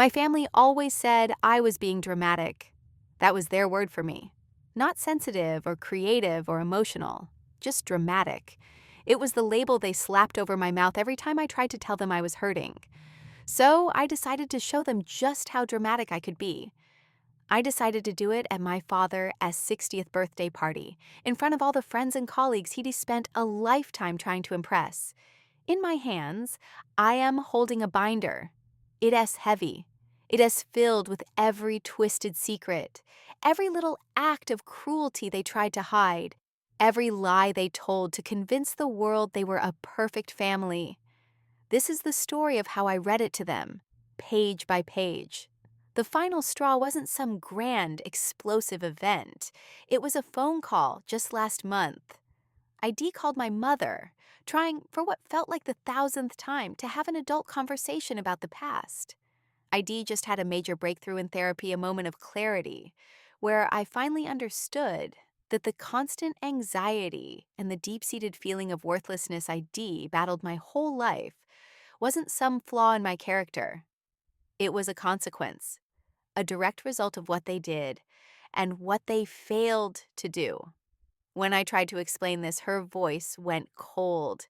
My family always said I was being dramatic. That was their word for me. Not sensitive or creative or emotional, just dramatic. It was the label they slapped over my mouth every time I tried to tell them I was hurting. So I decided to show them just how dramatic I could be. I decided to do it at my father's 60th birthday party, in front of all the friends and colleagues he'd spent a lifetime trying to impress. In my hands, I am holding a binder. It is heavy. It is filled with every twisted secret, every little act of cruelty they tried to hide, every lie they told to convince the world they were a perfect family. This is the story of how I read it to them, page by page. The final straw wasn't some grand, explosive event. It was a phone call just last month. I called my mother, trying for what felt like the thousandth time to have an adult conversation about the past. ID just had a major breakthrough in therapy, a moment of clarity, where I finally understood that the constant anxiety and the deep-seated feeling of worthlessness ID battled my whole life wasn't some flaw in my character. It was a consequence, a direct result of what they did and what they failed to do. When I tried to explain this, her voice went cold.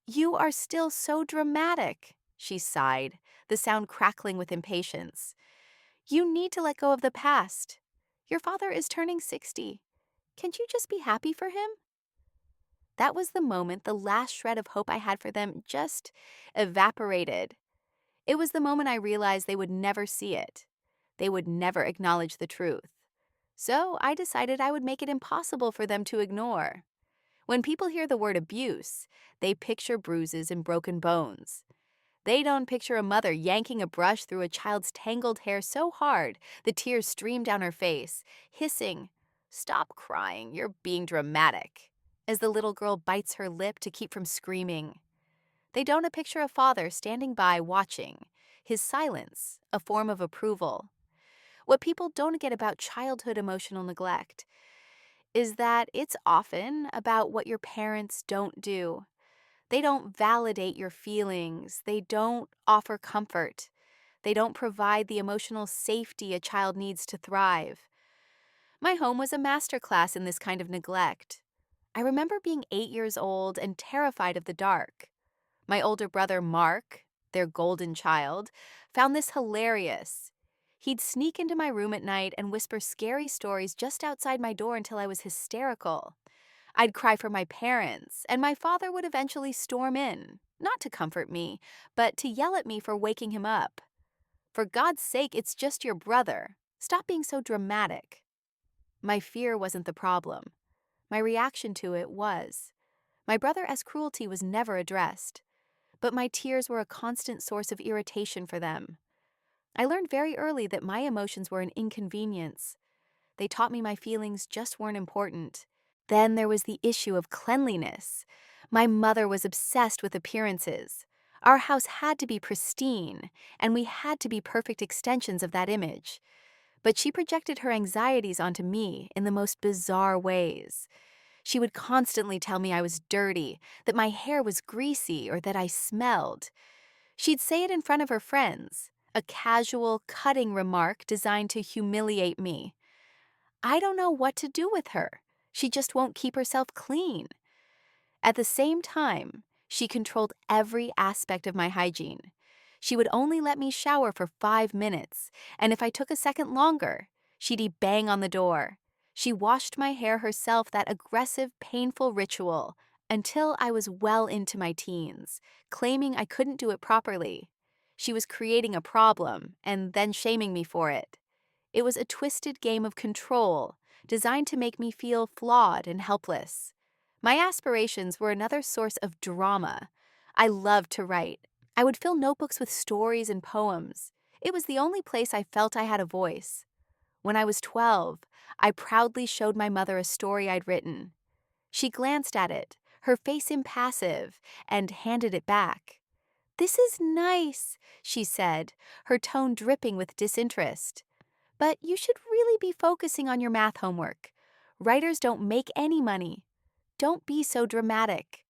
"You are still so dramatic," she sighed, the sound crackling with impatience. "You need to let go of the past. Your father is turning 60. Can't you just be happy for him?" That was the moment the last shred of hope I had for them just evaporated. It was the moment I realized they would never see it. They would never acknowledge the truth. So I decided I would make it impossible for them to ignore. When people hear the word abuse, they picture bruises and broken bones. They don't picture a mother yanking a brush through a child's tangled hair so hard the tears stream down her face, hissing, "Stop crying, you're being dramatic," as the little girl bites her lip to keep from screaming. They don't picture a father standing by watching, his silence a form of approval. What people don't get about childhood emotional neglect is that it's often about what your parents don't do. They don't validate your feelings. They don't offer comfort. They don't provide the emotional safety a child needs to thrive. My home was a masterclass in this kind of neglect. I remember being 8 years old and terrified of the dark. My older brother, Mark, their golden child, found this hilarious. He'd sneak into my room at night and whisper scary stories just outside my door until I was hysterical. I'd cry for my parents, and my father would eventually storm in, not to comfort me, but to yell at me for waking him up. "For God's sake, it's just your brother. Stop being so dramatic." My fear wasn't the problem. My reaction to it was. My brother's cruelty was never addressed, but my tears were a constant source of irritation for them. I learned very early that my emotions were an inconvenience. They taught me my feelings just weren't important. Then there was the issue of cleanliness. My mother was obsessed with appearances. Our house had to be pristine, and we had to be perfect extensions of that image. But she projected her anxieties onto me in the most bizarre ways. She would constantly tell me I was dirty, that my hair was greasy, or that I smelled. She'd say it in front of her friends, a casual, cutting remark designed to humiliate me. I don't know what to do with her. She just won't keep herself clean. At the same time, she controlled every aspect of my hygiene. She would only let me shower for 5 minutes, and if I took a second longer, she'd bang on the door. She washed my hair herself, that aggressive, painful ritual, until I was well into my teens, claiming I couldn't do it properly. She was creating a problem and then shaming me for it. It was a twisted game of control, designed to make me feel flawed and helpless. My aspirations were another source of drama. I loved to write. I would fill notebooks with stories and poems. It was the only place I felt I had a voice. When I was 12, I proudly showed my mother a story I'd written. She glanced at it, her face impassive, and handed it back. "This is nice," she said, her tone dripping with disinterest. "But you should really be focusing on your math homework. Writers don't make any money. Don't be so dramatic."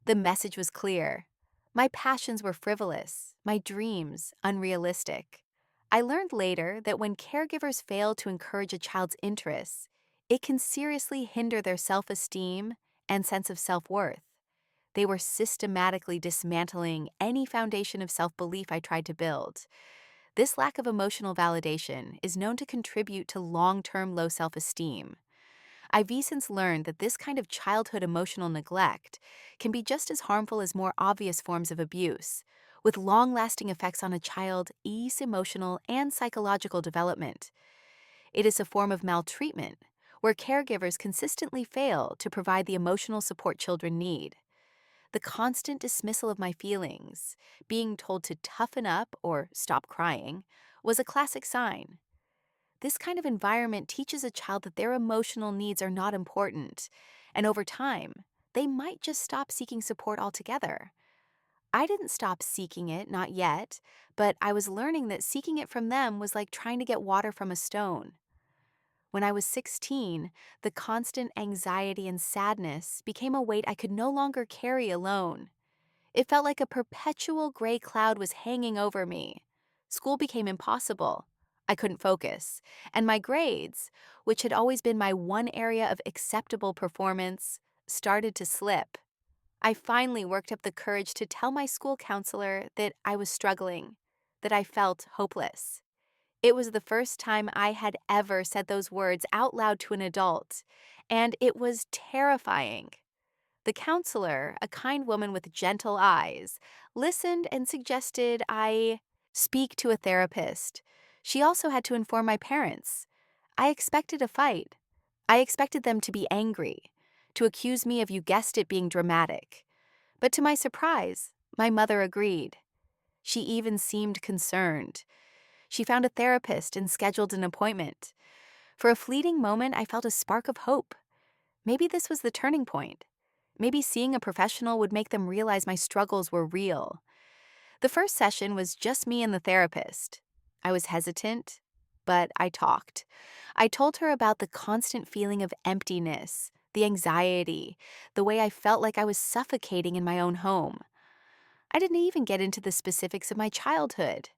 The message was clear. My passions were frivolous, my dreams unrealistic. I learned later that when caregivers fail to encourage a child's interests, it can seriously hinder their self esteem and sense of self worth. They were systematically dismantling any foundation of self belief I tried to build. This lack of emotional validation is known to contribute to long term low self esteem. I've since learned that this kind of childhood emotional neglect can be just as harmful as more obvious forms of abuse, with long lasting effects on a child's emotional and psychological development. It is a form of maltreatment where caregivers consistently fail to provide the emotional support children need. The constant dismissal of my feelings, being told to toughen up or stop crying, was a classic sign. This kind of environment teaches a child that their emotional needs are not important, and over time, they might just stop seeking support altogether. I didn't stop seeking it, not yet, but I was learning that seeking it from them was like trying to get water from a stone. When I was 16, the constant anxiety and sadness became a weight I could no longer carry alone. It felt like a perpetual gray cloud was hanging over me. School became impossible. I couldn't focus. And my grades, which had always been my one area of acceptable performance, started to slip. I finally worked up the courage to tell my school counselor that I was struggling, that I felt hopeless. It was the first time I had ever said those words out loud to an adult, and it was terrifying. The counselor, a kind woman with gentle eyes, listened and suggested I speak to a therapist. She also had to inform my parents. I expected a fight. I expected them to be angry, to accuse me of, you guessed it, being dramatic. But to my surprise, my mother agreed. She even seemed concerned. She found a therapist and scheduled an appointment. For a fleeting moment, I felt a spark of hope. Maybe this was the turning point. Maybe seeing a professional would make them realize my struggles were real. The first session was just me and the therapist. I was hesitant, but I talked. I told her about the constant feeling of emptiness, the anxiety, the way I felt like I was suffocating in my own home. I didn't even get into the specifics of my childhood.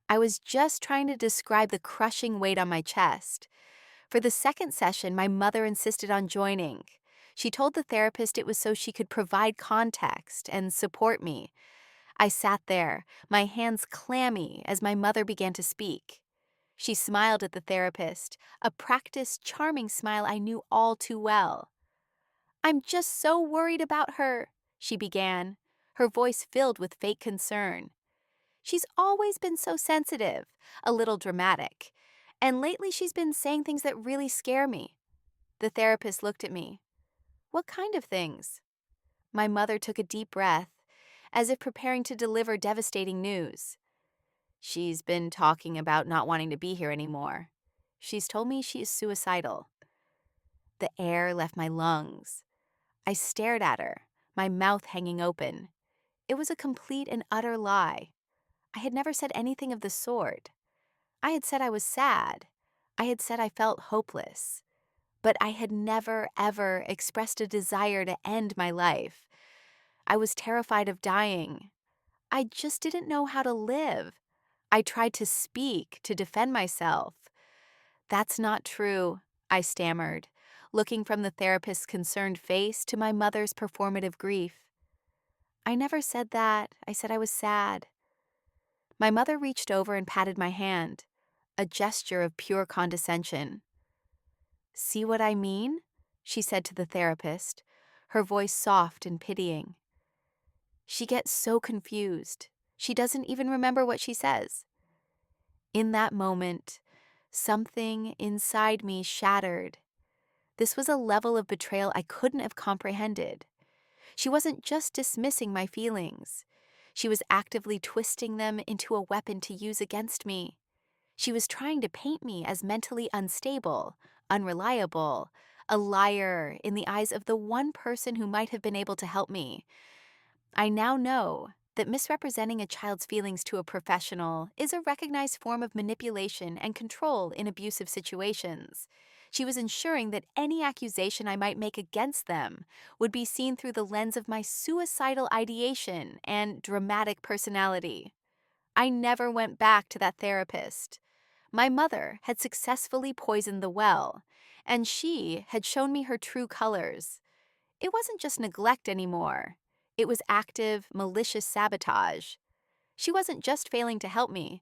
I was just trying to describe the crushing weight on my chest. For the second session, my mother insisted on joining. She told the therapist it was so she could provide context and support me. I sat there, my hands clammy as my mother began to speak. She smiled at the therapist, a practiced, charming smile I knew all too well. "I'm just so worried about her," she began, her voice filled with fake concern. "She's always been so sensitive, a little dramatic, and lately she's been saying things that really scare me." The therapist looked at me. "What kind of things?" My mother took a deep breath, as if preparing to deliver devastating news. "She's been talking about not wanting to be here anymore. She's told me she is suicidal." The air left my lungs. I stared at her, my mouth hanging open. It was a complete and utter lie. I had never said anything of the sort. I had said I was sad. I had said I felt hopeless. But I had never, ever expressed a desire to end my life. I was terrified of dying. I just didn't know how to live. I tried to speak, to defend myself. "That's not true," I stammered, looking from the therapist's concerned face to my mother's performative grief. "I never said that. I said I was sad." My mother reached over and patted my hand, a gesture of pure condescension. "See what I mean?" she said to the therapist, her voice soft and pitying. "She gets so confused. She doesn't even remember what she says." In that moment, something inside me shattered. This was a level of betrayal I couldn't have comprehended. She wasn't just dismissing my feelings. She was actively twisting them into a weapon to use against me. She was trying to paint me as mentally unstable, unreliable, a liar in the eyes of the one person who might have been able to help me. I now know that misrepresenting a child's feelings to a professional is a recognized form of manipulation and control in abusive situations. She was ensuring that any accusation I might make against them would be seen through the lens of my suicidal ideation and dramatic personality. I never went back to that therapist. My mother had successfully poisoned the well, and she had shown me her true colors. It wasn't just neglect anymore. It was active, malicious sabotage. She wasn't just failing to help me.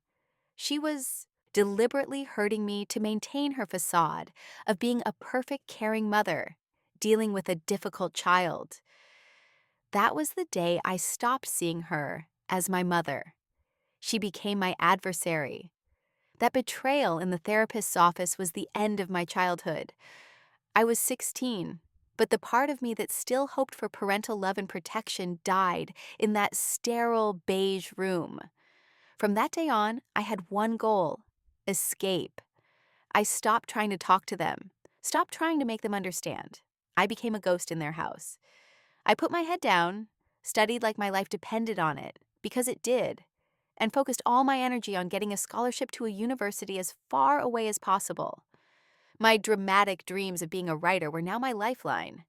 She was deliberately hurting me to maintain her facade of being a perfect, caring mother, dealing with a difficult child. That was the day I stopped seeing her as my mother. She became my adversary. That betrayal in the therapist's office was the end of my childhood. I was 16, but the part of me that still hoped for parental love and protection died in that sterile beige room. From that day on, I had one goal: escape. I stopped trying to talk to them, stopped trying to make them understand. I became a ghost in their house. I put my head down, studied like my life depended on it, because it did, and focused all my energy on getting a scholarship to a university as far away as possible. My dramatic dreams of being a writer were now my lifeline.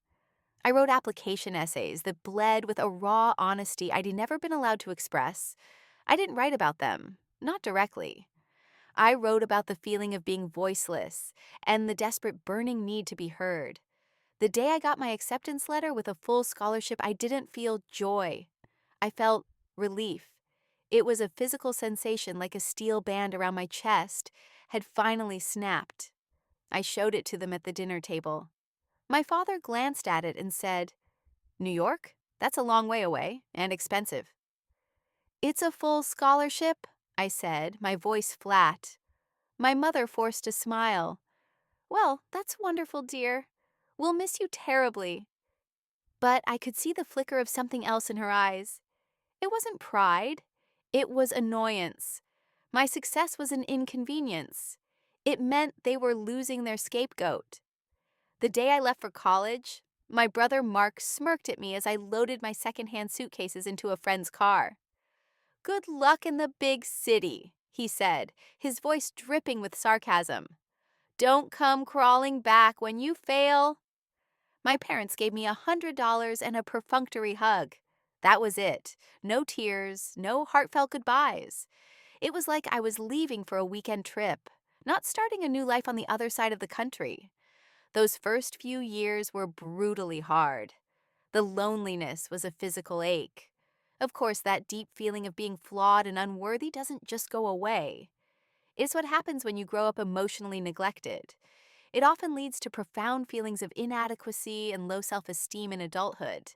I wrote application essays that bled with a raw honesty I'd never been allowed to express. I didn't write about them, not directly. I wrote about the feeling of being voiceless and the desperate burning need to be heard. The day I got my acceptance letter with a full scholarship, I didn't feel joy. I felt relief. It was a physical sensation, like a steel band around my chest had finally snapped. I showed it to them at the dinner table. My father glanced at it and said, "New York? That's a long way away and expensive." "It's a full scholarship," I said, my voice flat. My mother forced a smile. "Well, that's wonderful, dear. We'll miss you terribly." But I could see the flicker of something else in her eyes. It wasn't pride. It was annoyance. My success was an inconvenience. It meant they were losing their scapegoat. The day I left for college, my brother Mark smirked at me as I loaded my secondhand suitcases into a friend's car. "Good luck in the big city," he said, his voice dripping with sarcasm. "Don't come crawling back when you fail." My parents gave me $100 and a perfunctory hug. That was it. No tears, no heartfelt goodbyes. It was like I was leaving for a weekend trip, not starting a new life on the other side of the country. Those first few years were brutally hard. The loneliness was a physical ache. Of course, that deep feeling of being flawed and unworthy doesn't just go away. It's what happens when you grow up emotionally neglected. It often leads to profound feelings of inadequacy and low self-esteem in adulthood.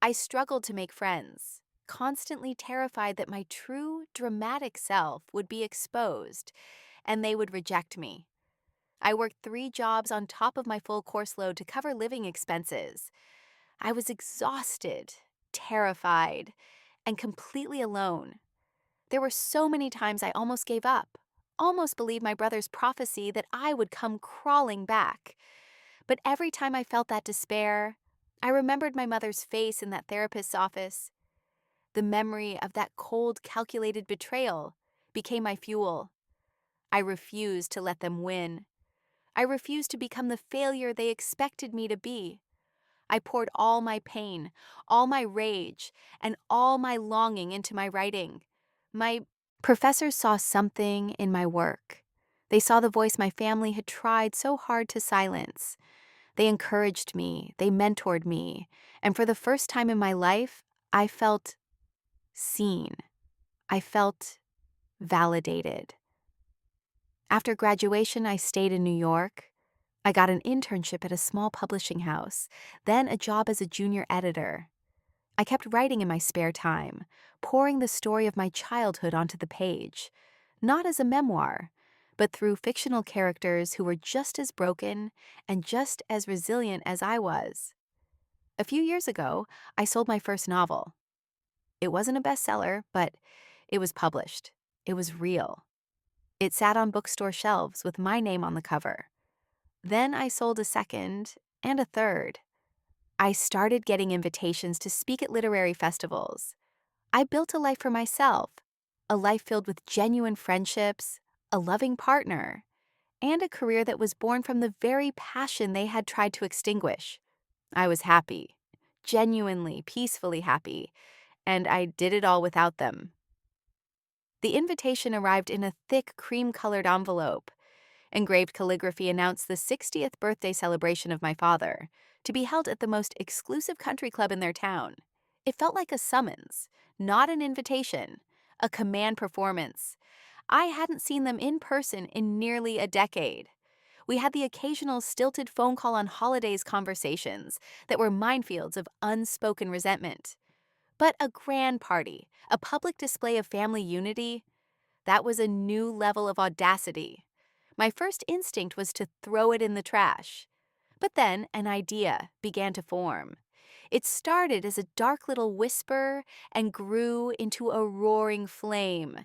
I struggled to make friends, constantly terrified that my true, dramatic self would be exposed and they would reject me. I worked 3 jobs on top of my full course load to cover living expenses. I was exhausted, terrified, and completely alone. There were so many times I almost gave up, almost believed my brother's prophecy that I would come crawling back. But every time I felt that despair, I remembered my mother's face in that therapist's office. The memory of that cold, calculated betrayal became my fuel. I refused to let them win. I refused to become the failure they expected me to be. I poured all my pain, all my rage, and all my longing into my writing. My professors saw something in my work. They saw the voice my family had tried so hard to silence. They encouraged me, they mentored me, and for the first time in my life, I felt seen. I felt validated. After graduation, I stayed in New York. I got an internship at a small publishing house, then a job as a junior editor. I kept writing in my spare time, pouring the story of my childhood onto the page, not as a memoir, but through fictional characters who were just as broken and just as resilient as I was. A few years ago, I sold my first novel. It wasn't a bestseller, but it was published. It was real. It sat on bookstore shelves with my name on the cover. Then I sold a second and a third. I started getting invitations to speak at literary festivals. I built a life for myself, a life filled with genuine friendships, a loving partner, and a career that was born from the very passion they had tried to extinguish. I was happy, genuinely, peacefully happy, and I did it all without them. The invitation arrived in a thick cream-colored envelope. Engraved calligraphy announced the 60th birthday celebration of my father, to be held at the most exclusive country club in their town. It felt like a summons, not an invitation, a command performance. I hadn't seen them in person in nearly a decade. We had the occasional stilted phone call on holidays conversations that were minefields of unspoken resentment. But a grand party, a public display of family unity, that was a new level of audacity. My first instinct was to throw it in the trash. But then an idea began to form. It started as a dark little whisper and grew into a roaring flame.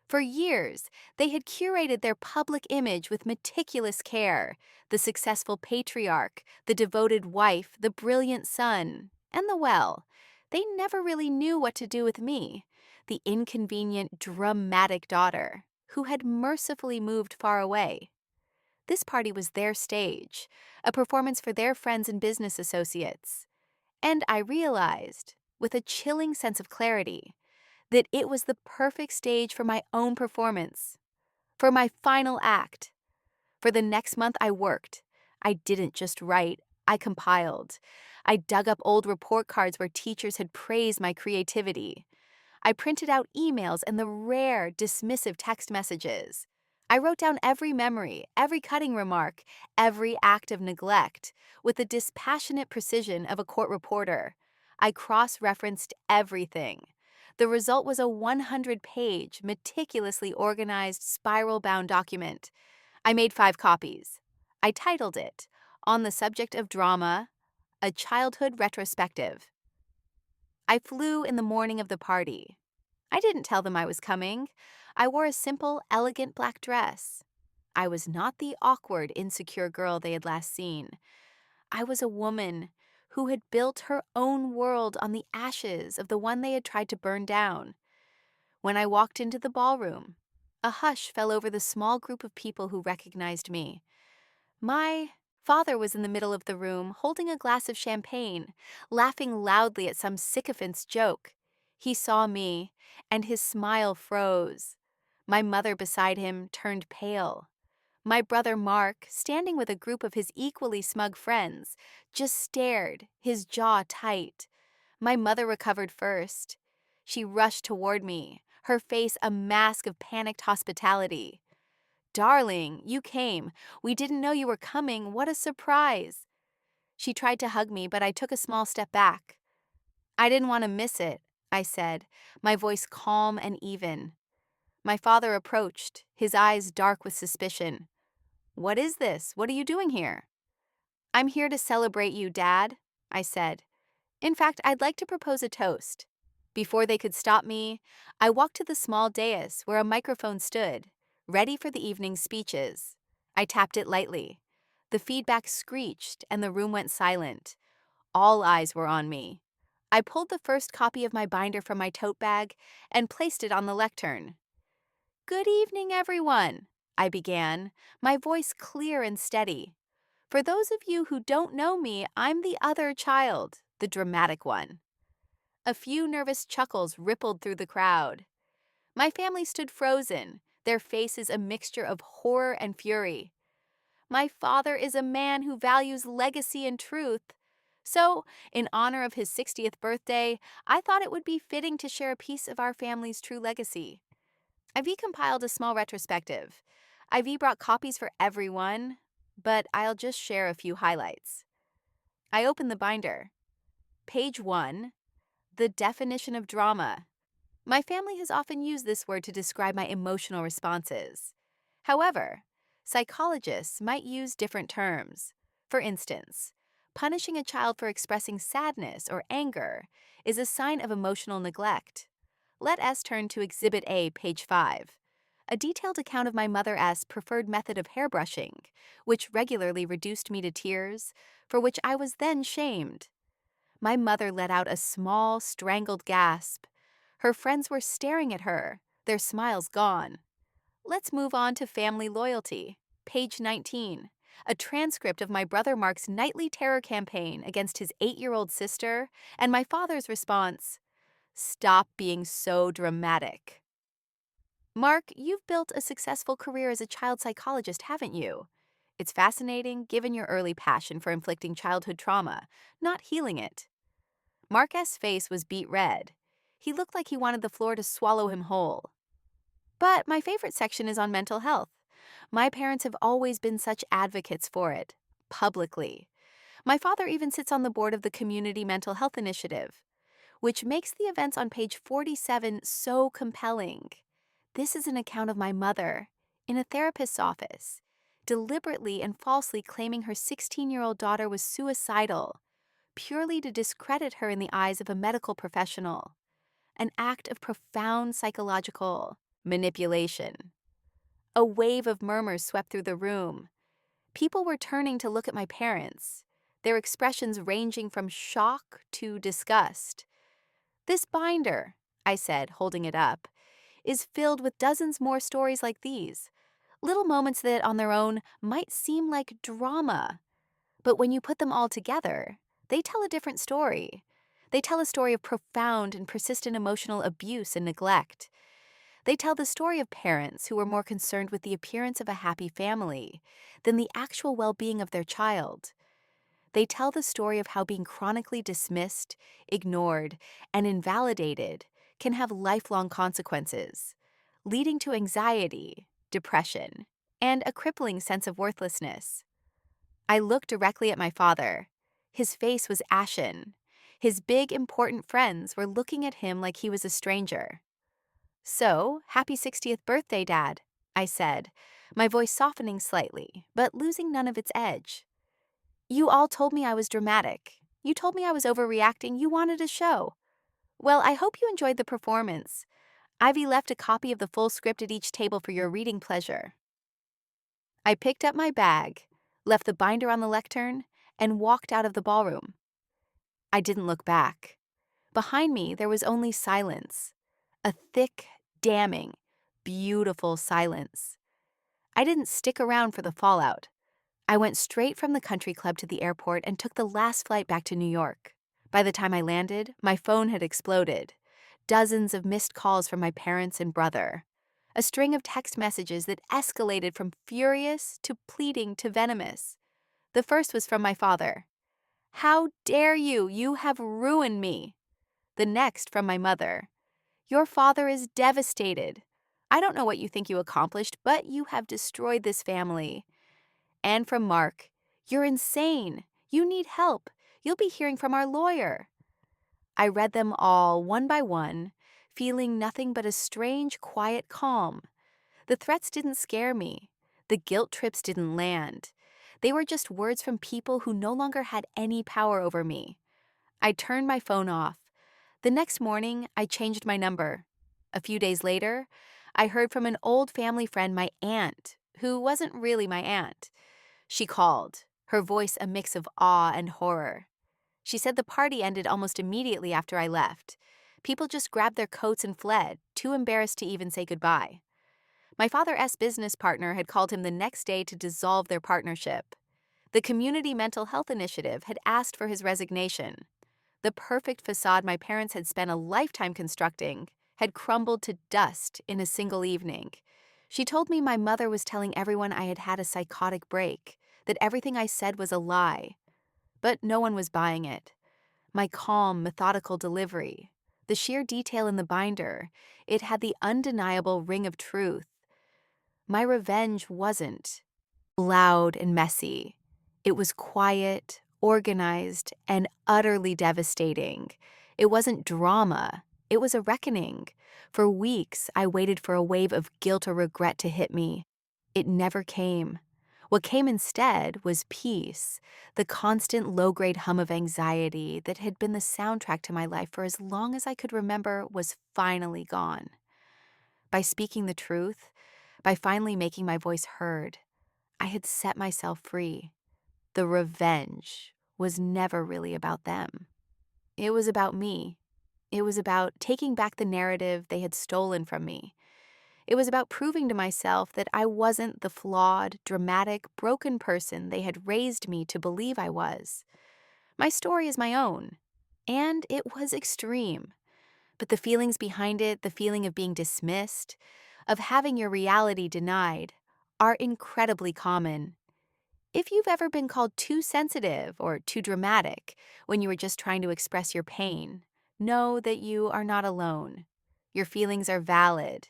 For years, they had curated their public image with meticulous care: the successful patriarch, the devoted wife, the brilliant son, and the well. They never really knew what to do with me, the inconvenient, dramatic daughter, who had mercifully moved far away. This party was their stage, a performance for their friends and business associates. And I realized, with a chilling sense of clarity, that it was the perfect stage for my own performance, for my final act. For the next month I worked. I didn't just write, I compiled. I dug up old report cards where teachers had praised my creativity. I printed out emails and the rare, dismissive text messages. I wrote down every memory, every cutting remark, every act of neglect, with the dispassionate precision of a court reporter. I cross-referenced everything. The result was a 100-page, meticulously organized, spiral-bound document. I made 5 copies. I titled it, "On the Subject of Drama, a Childhood Retrospective." I flew in the morning of the party. I didn't tell them I was coming. I wore a simple, elegant black dress. I was not the awkward, insecure girl they had last seen. I was a woman who had built her own world on the ashes of the one they had tried to burn down. When I walked into the ballroom, a hush fell over the small group of people who recognized me. My father was in the middle of the room, holding a glass of champagne, laughing loudly at some sycophant's joke. He saw me, and his smile froze. My mother beside him turned pale. My brother Mark, standing with a group of his equally smug friends, just stared, his jaw tight. My mother recovered first. She rushed toward me, her face a mask of panicked hospitality. "Darling, you came. We didn't know you were coming. What a surprise." She tried to hug me, but I took a small step back. "I didn't want to miss it," I said, my voice calm and even. My father approached, his eyes dark with suspicion. "What is this? What are you doing here?" "I'm here to celebrate you, Dad," I said. "In fact, I'd like to propose a toast." Before they could stop me, I walked to the small dais where a microphone stood, ready for the evening's speeches. I tapped it lightly. The feedback screeched and the room went silent. All eyes were on me. I pulled the first copy of my binder from my tote bag and placed it on the lectern. "Good evening, everyone," I began, my voice clear and steady. "For those of you who don't know me, I'm the other child, the dramatic one." A few nervous chuckles rippled through the crowd. My family stood frozen, their faces a mixture of horror and fury. My father is a man who values legacy and truth. So, in honor of his 60th birthday, I thought it would be fitting to share a piece of our family's true legacy. I've compiled a small retrospective. I've brought copies for everyone, but I'll just share a few highlights. I opened the binder. Page 1. The definition of drama. My family has often used this word to describe my emotional responses. However, psychologists might use different terms. For instance, punishing a child for expressing sadness or anger is a sign of emotional neglect. Let us turn to Exhibit A, page 5. A detailed account of my mother's preferred method of hairbrushing, which regularly reduced me to tears, for which I was then shamed. My mother let out a small, strangled gasp. Her friends were staring at her, their smiles gone. Let's move on to family loyalty. Page 19. A transcript of my brother Mark's nightly terror campaign against his 8-year-old sister, and my father's response, "Stop being so dramatic." Mark, you've built a successful career as a child psychologist, haven't you? It's fascinating given your early passion for inflicting childhood trauma, not healing it. Mark S. face was beet red. He looked like he wanted the floor to swallow him whole. But my favorite section is on mental health. My parents have always been such advocates for it, publicly. My father even sits on the board of the Community Mental Health Initiative, which makes the events on page 47 so compelling. This is an account of my mother, in a therapist's office, deliberately and falsely claiming her 16-year-old daughter was suicidal, purely to discredit her in the eyes of a medical professional. An act of profound psychological manipulation. A wave of murmurs swept through the room. People were turning to look at my parents, their expressions ranging from shock to disgust. "This binder," I said, holding it up, "is filled with dozens more stories like these. Little moments that, on their own, might seem like drama. But when you put them all together, they tell a different story. They tell a story of profound and persistent emotional abuse and neglect. They tell the story of parents who were more concerned with the appearance of a happy family than the actual well-being of their child. They tell the story of how being chronically dismissed, ignored, and invalidated can have lifelong consequences, leading to anxiety, depression, and a crippling sense of worthlessness." I looked directly at my father. His face was ashen. His big, important friends were looking at him like he was a stranger. "So, happy 60th birthday, Dad," I said, my voice softening slightly, but losing none of its edge. "You all told me I was dramatic. You told me I was overreacting. You wanted a show. Well, I hope you enjoyed the performance. Ivy left a copy of the full script at each table for your reading pleasure." I picked up my bag, left the binder on the lectern, and walked out of the ballroom. I didn't look back. Behind me, there was only silence. A thick, damning, beautiful silence. I didn't stick around for the fallout. I went straight from the country club to the airport and took the last flight back to New York. By the time I landed, my phone had exploded. Dozens of missed calls from my parents and brother. A string of text messages that escalated from furious to pleading to venomous. The first was from my father. "How dare you? You have ruined me." The next from my mother. "Your father is devastated. I don't know what you think you accomplished, but you have destroyed this family." And from Mark. "You're insane. You need help. You'll be hearing from our lawyer." I read them all one by one, feeling nothing but a strange, quiet calm. The threats didn't scare me. The guilt trips didn't land. They were just words from people who no longer had any power over me. I turned my phone off. The next morning, I changed my number. A few days later, I heard from an old family friend, my aunt, who wasn't really my aunt. She called, her voice a mix of awe and horror. She said the party ended almost immediately after I left. People just grabbed their coats and fled, too embarrassed to even say goodbye. My father's business partner had called him the next day to dissolve their partnership. The Community Mental Health Initiative had asked for his resignation. The perfect facade my parents had spent a lifetime constructing had crumbled to dust in a single evening. She told me my mother was telling everyone I had had a psychotic break, that everything I said was a lie. But no one was buying it. My calm, methodical delivery, the sheer detail in the binder, it had the undeniable ring of truth. My revenge wasn't loud and messy. It was quiet, organized, and utterly devastating. It wasn't drama. It was a reckoning. For weeks, I waited for a wave of guilt or regret to hit me. It never came. What came instead was peace, the constant low-grade hum of anxiety that had been the soundtrack to my life for as long as I could remember was finally gone. By speaking the truth, by finally making my voice heard, I had set myself free. The revenge was never really about them. It was about me. It was about taking back the narrative they had stolen from me. It was about proving to myself that I wasn't the flawed, dramatic, broken person they had raised me to believe I was. My story is my own, and it was extreme. But the feelings behind it, the feeling of being dismissed, of having your reality denied, are incredibly common. If you've ever been called too sensitive or too dramatic when you were just trying to express your pain, know that you are not alone. Your feelings are valid.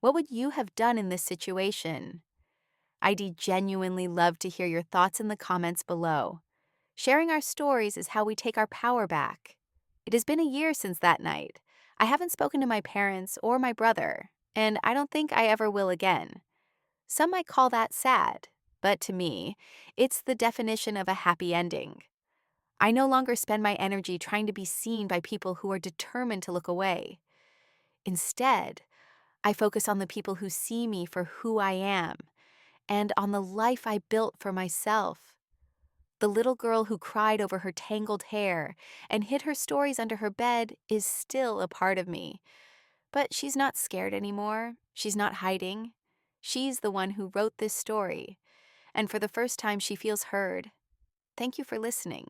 What would you have done in this situation? I'd genuinely love to hear your thoughts in the comments below. Sharing our stories is how we take our power back. It has been a year since that night. I haven't spoken to my parents or my brother, and I don't think I ever will again. Some might call that sad, but to me, it's the definition of a happy ending. I no longer spend my energy trying to be seen by people who are determined to look away. Instead, I focus on the people who see me for who I am and on the life I built for myself. The little girl who cried over her tangled hair and hid her stories under her bed is still a part of me. But she's not scared anymore. She's not hiding. She's the one who wrote this story. And for the first time, she feels heard. Thank you for listening.